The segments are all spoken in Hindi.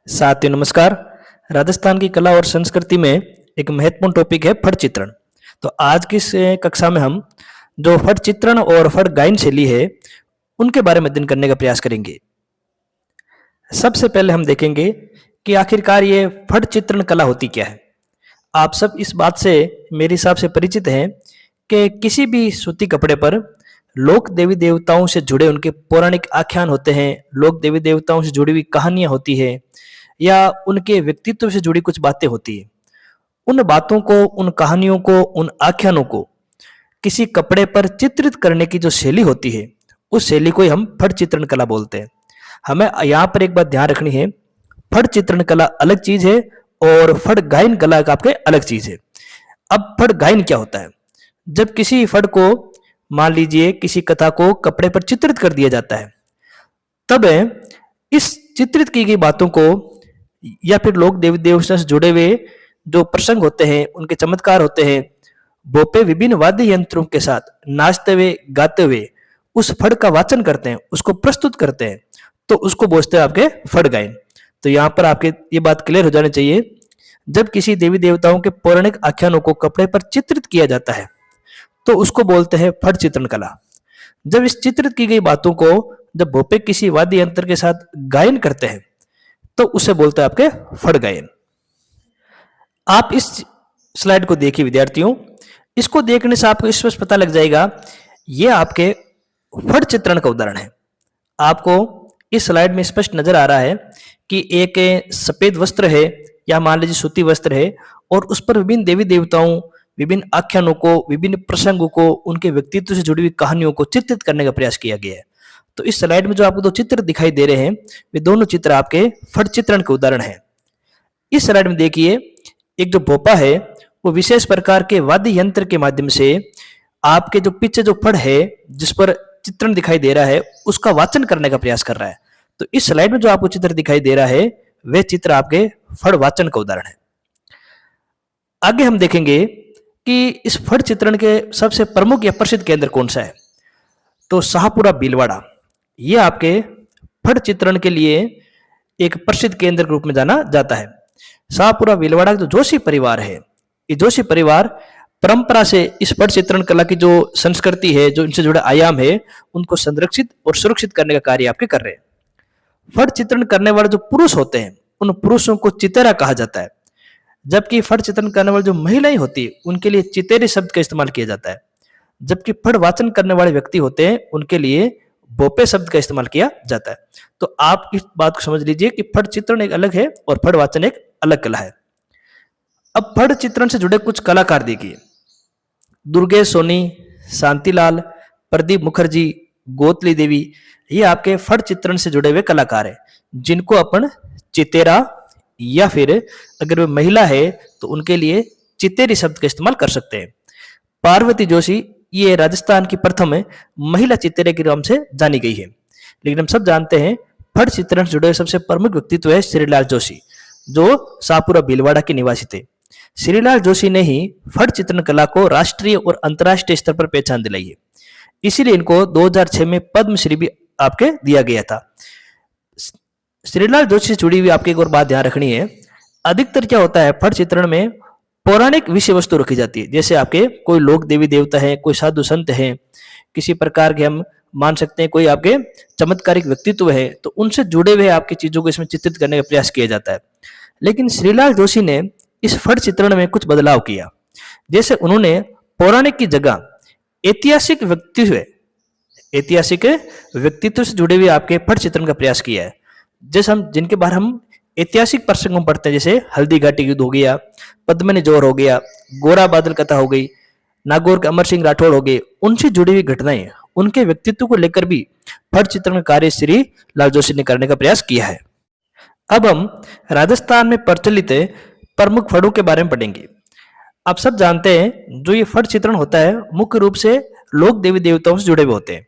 साथियों नमस्कार। राजस्थान की कला और संस्कृति में एक महत्वपूर्ण टॉपिक है फट चित्रण। तो आज की इस कक्षा में हम जो फट चित्रण और फट गायन शैली है उनके बारे में अध्ययन करने का प्रयास करेंगे। सबसे पहले हम देखेंगे कि आखिरकार ये फट चित्रण कला होती क्या है। आप सब इस बात से मेरे हिसाब से परिचित हैं कि किसी भी सूती कपड़े पर लोक देवी देवताओं से जुड़े उनके पौराणिक आख्यान होते हैं, लोक देवी देवताओं से जुड़ी हुई कहानियां होती है या उनके व्यक्तित्व से जुड़ी कुछ बातें होती है। उन बातों को, उन कहानियों को, उन आख्यानों को किसी कपड़े पर चित्रित करने की जो शैली होती है उस शैली को ही हम फट चित्रण कला बोलते हैं। हमें यहाँ पर एक बात ध्यान रखनी है, फट चित्रण कला अलग चीज है और फट गायन कला का आपके अलग चीज है। अब फट गायन क्या होता है? जब किसी फट को, मान लीजिए किसी कथा को कपड़े पर चित्रित कर दिया जाता है, तब इस चित्रित की गई बातों को या फिर लोग देवी देवताओं से जुड़े हुए जो प्रसंग होते हैं, उनके चमत्कार होते हैं, वो पे विभिन्न वाद्य यंत्रों के साथ नाचते हुए, गाते हुए उस फड़ का वाचन करते हैं, उसको प्रस्तुत करते हैं, तो उसको बोलते हैं आपके फड़ गायन। तो यहाँ पर आपके ये बात क्लियर हो जानी चाहिए, जब किसी देवी देवताओं के पौराणिक आख्यानों को कपड़े पर चित्रित किया जाता है तो उसको बोलते हैं फट चित्रण कला। जब इस चित्रित की गई बातों को जब भोपे किसी वाद्य यंत्र के साथ गायन करते हैं तो उसे बोलते हैं आपके फट गायन। आप इस स्लाइड को देखिए विद्यार्थियों, इसको देखने से आपको स्पष्ट पता लग जाएगा ये आपके फट चित्रण का उदाहरण है। आपको इस स्लाइड में स्पष्ट नजर आ रहा है कि एक सफेद वस्त्र है या मान लीजिए सूती वस्त्र है और उस पर विभिन्न देवी देवताओं, विभिन्न आख्यानों को, विभिन्न प्रसंगों को, उनके व्यक्तित्व से जुड़ी हुई कहानियों को चित्रित करने का प्रयास किया गया है। तो इस स्लाइड में जो आपको दो चित्र दिखाई दे रहे हैं वे दोनों चित्र आपके फट चित्रण के उदाहरण हैं। इस स्लाइड में देखिए, एक जो भोपा है वो विशेष प्रकार के वाद्य यंत्र के माध्यम से आपके जो पीछे जो फड़ है जिस पर चित्रण दिखाई दे रहा है उसका वाचन करने का प्रयास कर रहा है। तो इस स्लाइड में जो आपको चित्र दिखाई दे रहा है वह चित्र आपके फड़ वाचन का उदाहरण है। आगे हम देखेंगे कि इस फड़ चित्रण के सबसे प्रमुख या प्रसिद्ध केंद्र कौन सा है। तो शाहपुरा भीलवाड़ा ये आपके फड़ चित्रण के लिए एक प्रसिद्ध केंद्र के रूप में जाना जाता है। शाहपुरा भीलवाड़ा जो जोशी परिवार है, ये जोशी परिवार परंपरा से इस फड़ चित्रण कला की जो संस्कृति है, जो इनसे जुड़े आयाम है, उनको संरक्षित और सुरक्षित करने का कार्य आपके कर रहे हैं। फड़ चित्रण करने वाले जो पुरुष होते हैं उन पुरुषों को चितेरा कहा जाता है, जबकि फड़ चित्रण करने वाली जो महिलाएं होती है उनके लिए चितेरी शब्द का इस्तेमाल किया जाता है। जबकि फड़ वाचन करने वाले व्यक्ति होते हैं उनके लिए बोपे शब्द का इस्तेमाल किया जाता है। तो आप इस बात को समझ लीजिए कि फड़ चित्रण एक अलग है और फड़ वाचन एक अलग कला है। अब फड़ चित्रण से जुड़े कुछ कलाकार देखिए, दुर्गेश सोनी, शांतिलाल, प्रदीप मुखर्जी, गोतली देवी, ये आपके फड़ चित्रण से जुड़े हुए कलाकार हैं जिनको अपन चितेरा या फिर अगर वो महिला है तो उनके लिए चितेरी शब्द का इस्तेमाल कर सकते हैं। पार्वती जोशी ये राजस्थान की प्रथम महिला चितेरे के नाम से जानी गई है। लेकिन हम सब जानते हैं फड़ चित्रण से जुड़े सबसे प्रमुख व्यक्तित्व है श्रीलाल जोशी जो शाहपुरा भीलवाड़ा के निवासी थे। श्रीलाल जोशी ने ही फड़ चित्रण कला को राष्ट्रीय और अंतर्राष्ट्रीय स्तर पर पहचान दिलाई है। इसीलिए इनको 2006 में पद्मश्री भी आपके दिया गया था। श्रीलाल जोशी से जुड़ी हुई आपकी एक और बात ध्यान रखनी है, अधिकतर क्या होता है फड़ चित्रण में पौराणिक विषय वस्तु रखी जाती है। जैसे आपके कोई लोक देवी देवता है, कोई साधु संत है, किसी प्रकार के हम मान सकते हैं कोई आपके चमत्कारिक व्यक्तित्व है, तो उनसे जुड़े हुए आपकी चीजों को इसमें चित्रित करने का प्रयास किया जाता है। लेकिन श्रीलाल जोशी ने इस फड़ चित्रण में कुछ बदलाव किया। जैसे उन्होंने पौराणिक की जगह ऐतिहासिक व्यक्तित्व से जुड़े हुए आपके फड़ चित्रण का प्रयास किया है। जैसे हम जिनके बारे हम ऐतिहासिक प्रसंगों में पढ़ते हैं, जैसे हल्दी घाटी युद्ध हो गया, पद्मनी जोर हो गया, गोरा बादल कथा हो गई, नागौर के अमर सिंह राठौड़ हो गए, उनसे जुड़ी हुई घटनाएं, उनके व्यक्तित्व को लेकर भी फड़ चित्रण कार्य श्री लाल जोशी ने करने का प्रयास किया है। अब हम राजस्थान में प्रचलित प्रमुख फड़ों के बारे में पढ़ेंगे। आप सब जानते हैं जो ये फड़ चित्रण होता है मुख्य रूप से लोक देवी देवताओं से जुड़े हुए होते हैं।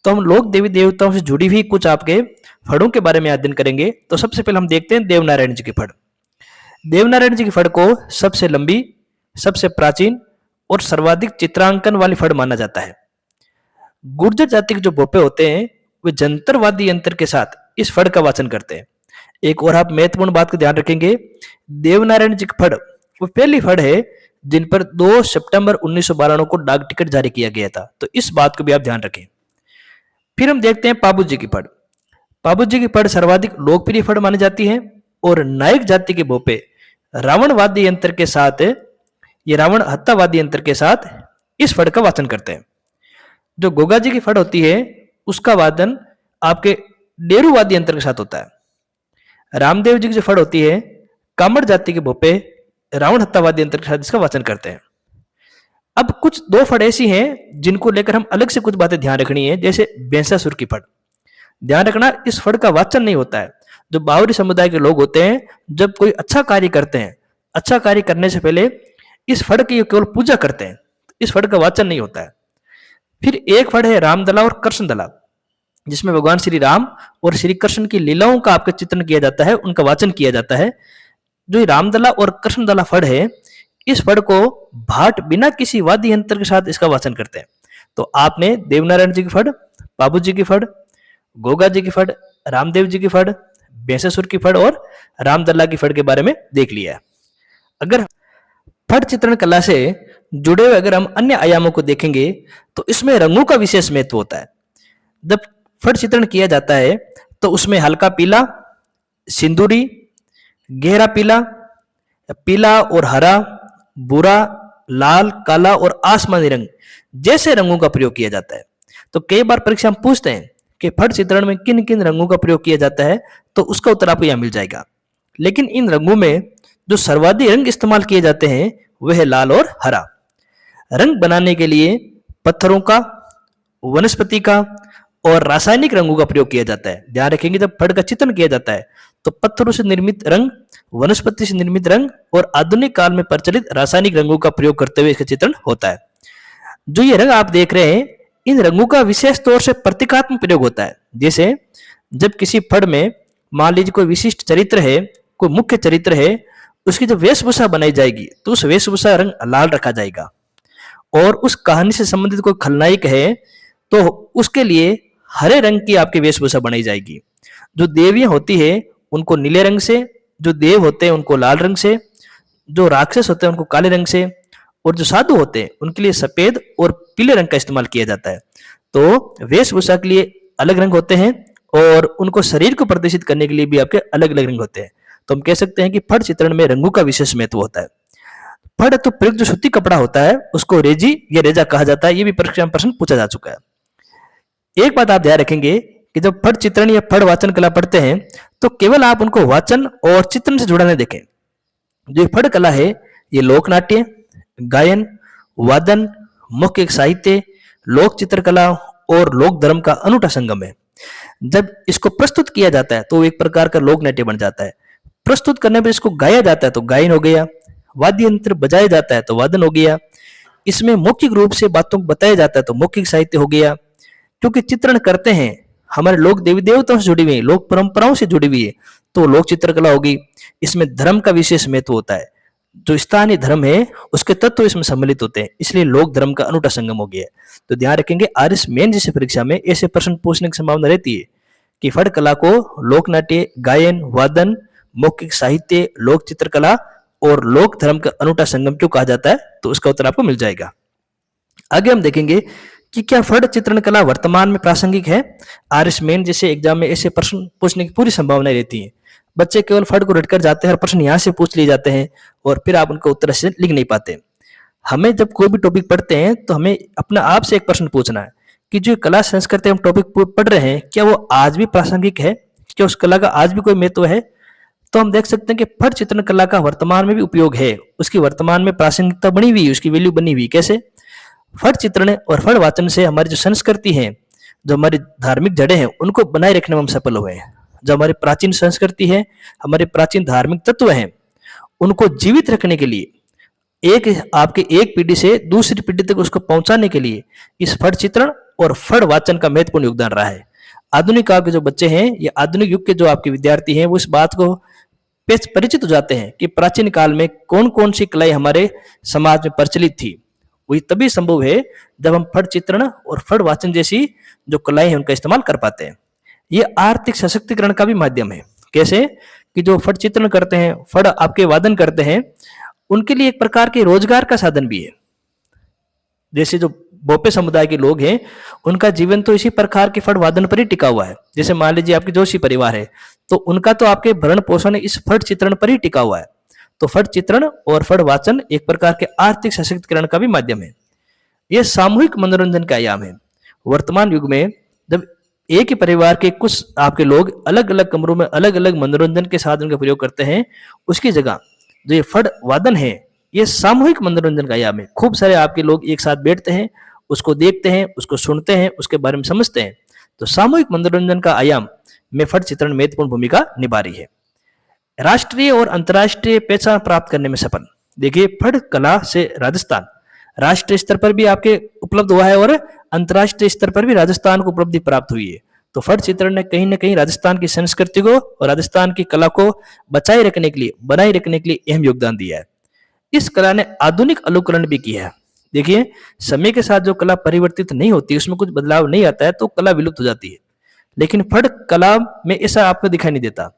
तो हम लोक देवी देवताओं से जुड़ी हुई कुछ आपके फड़ों के बारे में अध्ययन करेंगे। तो सबसे पहले हम देखते हैं देवनारायण जी की फड़। देवनारायण जी की फड़ को सबसे लंबी, सबसे प्राचीन और सर्वाधिक चित्रांकन वाली फड़ माना जाता है। गुर्जर जाति के जो भोपे होते हैं वे जंतर वाद्य यंत्र के साथ इस फड़ का वाचन करते हैं। एक और आप महत्वपूर्ण बात का ध्यान रखेंगे, देवनारायण जी का फड़ वो पहली फड़ है जिन पर 2 सितंबर 1992 को डाक टिकट जारी किया गया था, तो इस बात को भी आप ध्यान रखें। फिर हम देखते हैं पाबू जी की फड़। पाबू जी की फड़ सर्वाधिक लोकप्रिय फड़ मानी जाती है और नायक जाति के भोपे रावणवादी यंत्र के साथ, ये रावण हत्यावादी यंत्र के साथ इस फड़ का वाचन करते हैं। जो गोगा जी की फड़ होती है उसका वादन आपके डेरूवादी यंत्र के साथ होता है। रामदेव जी की जो फड़ होती है कामड़ जाति के भोपे रावण हत्यावादी यंत्र के साथ इसका वाचन करते हैं। अब कुछ 2 फड़ ऐसी हैं जिनको लेकर हम अलग से कुछ बातें ध्यान रखनी है, जैसे भैंसासुर की फड़। ध्यान रखना इस फड़ का वाचन नहीं होता है। जो बावरी समुदाय के लोग होते हैं जब कोई अच्छा कार्य करते हैं, अच्छा कार्य करने से पहले इस फड़ की केवल पूजा करते हैं, इस फड़ का वाचन नहीं होता है। फिर एक फड़ है रामदला और कृष्णदला, जिसमें भगवान श्री राम और श्री कृष्ण की लीलाओं का आपका चित्रण किया जाता है, उनका वाचन किया जाता है। जो रामदला और कृष्णदला फड़ है इस फड़ को भाट बिना किसी वाद्य यंत्र के साथ इसका वाचन करते हैं। तो आपने देवनारायण जी की फड़, बाबू जी की फड़, गोगा जी की फड़, रामदेव जी की फड़, भैंसासुर की फड़ और रामदल्ला की फड़ के बारे में देख लिया है। अगर फड़ चित्रण कला से जुड़े हुए अगर हम अन्य आयामों को देखेंगे तो इसमें रंगों का विशेष महत्व होता है। जब फड़ चित्रण किया जाता है तो उसमें हल्का पीला, सिंदूरी, गहरा पीला, पीला और हरा, भूरा, लाल, काला और आसमानी रंग जैसे रंगों का प्रयोग किया जाता है। तो कई बार परीक्षा में पूछते हैं कि फड़ चित्रण में किन किन रंगों का प्रयोग किया जाता है, तो उसका उत्तर आपको यहां मिल जाएगा। लेकिन इन रंगों में जो सर्वाधिक रंग इस्तेमाल किए जाते हैं वह है लाल और हरा। रंग बनाने के लिए पत्थरों का, वनस्पति का और रासायनिक रंगों का प्रयोग किया जाता है। ध्यान रखेंगे जब फड़ का चित्रण किया जाता है तो पत्थरों से निर्मित रंग, वनस्पति से निर्मित रंग और आधुनिक काल में प्रचलित रासायनिक रंगों का प्रयोग करते हुए इसका चित्रण होता है। जो ये रंग आप देख रहे हैं इन रंगों का विशेष तौर से प्रतीकात्मक प्रयोग होता है। जैसे जब किसी फड़ में मान लीजिए कोई विशिष्ट चरित्र है, कोई मुख्य चरित्र है, उसकी जब वेशभूषा बनाई जाएगी तो उस वेशभूषा रंग लाल रखा जाएगा। और उस कहानी से संबंधित कोई खलनायक है तो उसके लिए हरे रंग की आपकी वेशभूषा बनाई जाएगी। जो देवियां होती है उनको नीले रंग से, जो देव होते हैं उनको लाल रंग से, जो राक्षस होते हैं उनको काले रंग से, और जो साधु होते हैं उनके लिए सफेद और पीले रंग का इस्तेमाल किया जाता है। तो वेशभूषा के लिए अलग रंग होते हैं और उनको शरीर को प्रदर्शित करने के लिए भी आपके अलग अलग रंग होते हैं। तो हम कह सकते हैं कि फड़ चित्रण में रंगों का विशेष महत्व होता है। फड़ तो प्रयुक्त जो सूती कपड़ा होता है उसको रेजी या रेजा कहा जाता है, ये भी परीक्षा में प्रश्न पूछा जा चुका है। एक बात आप ध्यान रखेंगे कि जब फड़ चित्रण या फड़ वाचन कला पढ़ते हैं तो केवल आप उनको वाचन और चित्रण से जुड़ा नहीं देखें। जो फड़ कला है ये लोक नाट्य, गायन, वादन, मौखिक साहित्य, लोक चित्रकला और लोक धर्म का अनूठा संगम है। जब इसको प्रस्तुत किया जाता है तो एक प्रकार का लोक नाट्य बन जाता है। प्रस्तुत करने पर इसको गाया जाता है तो गायन हो गया, वाद्य यंत्र बजाया जाता है तो वादन हो गया, इसमें मौखिक रूप से बातों को बताया जाता है तो मौखिक साहित्य हो गया। क्योंकि चित्रण करते हैं हमारे लोक देवी देवताओं से जुड़ी हुई है, लोक परंपराओं से जुड़ी हुई है, तो लोक चित्रकला होगी। इसमें धर्म का विशेष महत्व होता है। जो स्थानीय धर्म है उसके तत्व इसमें सम्मिलित होते हैं, इसलिए लोक धर्म का अनूठा संगम हो गया है। तो ध्यान रखेंगे आरएस मेन जैसी परीक्षा में ऐसे प्रश्न पूछने की संभावना रहती है कि फड़ कला को लोक नाट्य, गायन, वादन, मौखिक साहित्य, लोक चित्रकला और लोक धर्म का अनूठा संगम क्यों कहा जाता है, तो उसका उत्तर आपको मिल जाएगा। आगे हम देखेंगे कि क्या फड़ चित्रण कला वर्तमान में प्रासंगिक है। आरएस मेन जैसे एग्जाम में ऐसे प्रश्न पूछने की पूरी संभावना रहती है। बच्चे केवल फड़ को रटकर जाते हैं और प्रश्न यहाँ से पूछ लिए जाते हैं और फिर आप उनको उत्तर से लिख नहीं पाते। हमें जब कोई भी टॉपिक पढ़ते हैं तो हमें अपना आप से एक प्रश्न पूछना है कि जो कला संस्कृति हम टॉपिक पढ़ रहे हैं क्या वो आज भी प्रासंगिक है, क्या उस कला का आज भी कोई महत्व है। तो हम देख सकते हैं कि फड़ चित्रण कला का वर्तमान में भी उपयोग है, उसकी वर्तमान में प्रासंगिकता बनी हुई, उसकी वैल्यू बनी हुई। कैसे? फड़ चित्रण और फड़ वाचन से हमारी जो संस्कृति है, जो हमारी धार्मिक जड़ें हैं, उनको बनाए रखने में हम सफल हुए हैं। जो हमारी प्राचीन संस्कृति है, हमारे प्राचीन धार्मिक तत्व हैं, उनको जीवित रखने के लिए आपके एक पीढ़ी से दूसरी पीढ़ी तक उसको पहुंचाने के लिए इस फड़ चित्रण और फड़ वाचन का महत्वपूर्ण योगदान रहा है। आधुनिक काल के जो बच्चे हैं या आधुनिक युग के जो आपके विद्यार्थी हैं वो इस बात को परिचित हो जाते हैं कि प्राचीन काल में कौन कौन सी कलाएं हमारे समाज में प्रचलित थी। वही तभी संभव है जब हम फड़ चित्रण और फड़ वाचन जैसी जो कलाएं हैं उनका इस्तेमाल कर पाते हैं। ये आर्थिक सशक्तिकरण का भी माध्यम है। कैसे? कि जो फट चित्रण करते हैं, फट आपके वादन करते हैं, उनके लिए एक प्रकार के रोजगार का साधन भी है। जैसे जो बोपे समुदाय के लोग हैं, उनका जीवन तो इसी प्रकार के फट वादन पर ही टिका हुआ है। जैसे मान लीजिए आपके जोशी परिवार है, तो उनका तो आपके भरण पोषण इस फट चित्रण पर ही टिका हुआ है। तो फट चित्रण और फट वाचन एक प्रकार के आर्थिक सशक्तिकरण का भी माध्यम है। यह सामूहिक मनोरंजन का आयाम है। वर्तमान युग में जब एक ही परिवार के कुछ आपके लोग अलग अलग कमरों में अलग अलग मनोरंजन के साधन का प्रयोग करते हैं, उसकी जगह जो ये फट वादन है, ये सामूहिक मनोरंजन का आयाम है। खूब सारे आपके लोग एक साथ बैठते हैं, उसको देखते हैं, उसको सुनते हैं, उसके बारे में समझते हैं। तो सामूहिक मनोरंजन का आयाम में फट चित्रण महत्वपूर्ण भूमिका निभा रही है। राष्ट्रीय और अंतर्राष्ट्रीय पहचान प्राप्त करने में सफल। देखिए, फट कला से राजस्थान राष्ट्रीय स्तर पर भी आपके उपलब्ध हुआ है और अंतर्राष्ट्रीय स्तर पर भी राजस्थान को उपलब्धि प्राप्त हुई है। तो फट चित्रण ने कहीं न कहीं राजस्थान की संस्कृति को और राजस्थान की कला को बचाए रखने के लिए, बनाए रखने के लिए अहम योगदान दिया है। इस कला ने आधुनिक अनुकरण भी किया है। देखिए, समय के साथ जो कला परिवर्तित नहीं होती, उसमें कुछ बदलाव नहीं आता है, तो कला विलुप्त हो जाती है। लेकिन फट कला में ऐसा आपको दिखाई नहीं देता।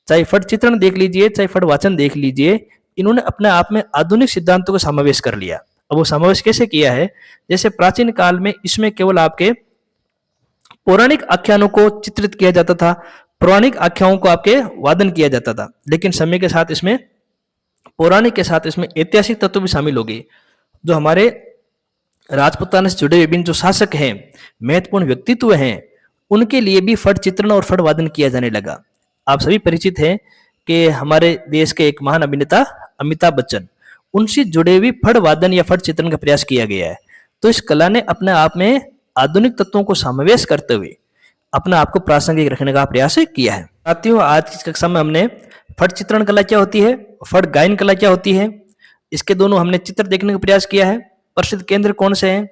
चाहे फट चित्रण देख लीजिए, चाहे फट वाचन देख लीजिए, इन्होंने अपने आप में आधुनिक सिद्धांतों का समावेश कर लिया। अब वो समावेश कैसे किया है? जैसे प्राचीन काल में इसमें केवल आपके पौराणिक आख्यानों को चित्रित किया जाता था, पौराणिक आख्यानों को आपके वादन किया जाता था। लेकिन समय के साथ इसमें पौराणिक के साथ इसमें ऐतिहासिक तत्व भी शामिल हो गए। जो हमारे राजपूताना से जुड़े विभिन्न जो शासक हैं, महत्वपूर्ण व्यक्तित्व हैं, उनके लिए भी फट चित्रण और फट वादन किया जाने लगा। आप सभी परिचित हैं कि हमारे देश के एक महान अभिनेता अमिताभ बच्चन, उनसे जुड़े हुए फट वादन या फट चित्रण का प्रयास किया गया है। तो इस कला ने अपने आप में आधुनिक तत्वों को समावेश करते हुए अपने आप को प्रासंगिक रखने का प्रयास किया है। साथियों, आज की कक्षा में हमने फट चित्रण कला क्या होती है, फट गायन कला क्या होती है, इसके दोनों हमने चित्र देखने का प्रयास किया है। प्रसिद्ध केंद्र कौन से हैं,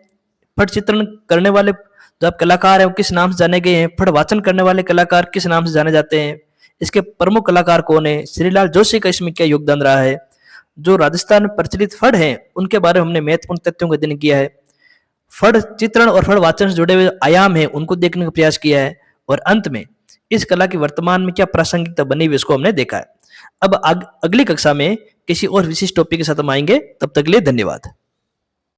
फट चित्रण करने वाले जो आप कलाकार हैं वो किस नाम से जाने गए हैं, फट वाचन करने वाले कलाकार किस नाम से जाने जाते हैं, इसके प्रमुख कलाकार कौन है, श्रीलाल जोशी का इसमें क्या योगदान रहा है, जो राजस्थान में प्रचलित फट हैं उनके बारे में हमने महत्वपूर्ण तथ्यों का अध्ययन किया है। फट चित्रण और फट वाचन से जुड़े हुए आयाम है उनको देखने का प्रयास किया है, और अंत में इस कला की वर्तमान में क्या प्रासंगिकता बनी हुई इसको हमने देखा है। अब अगली कक्षा में किसी और विशिष्ट टॉपिक के साथ हम आएंगे। तब तक के लिए धन्यवाद।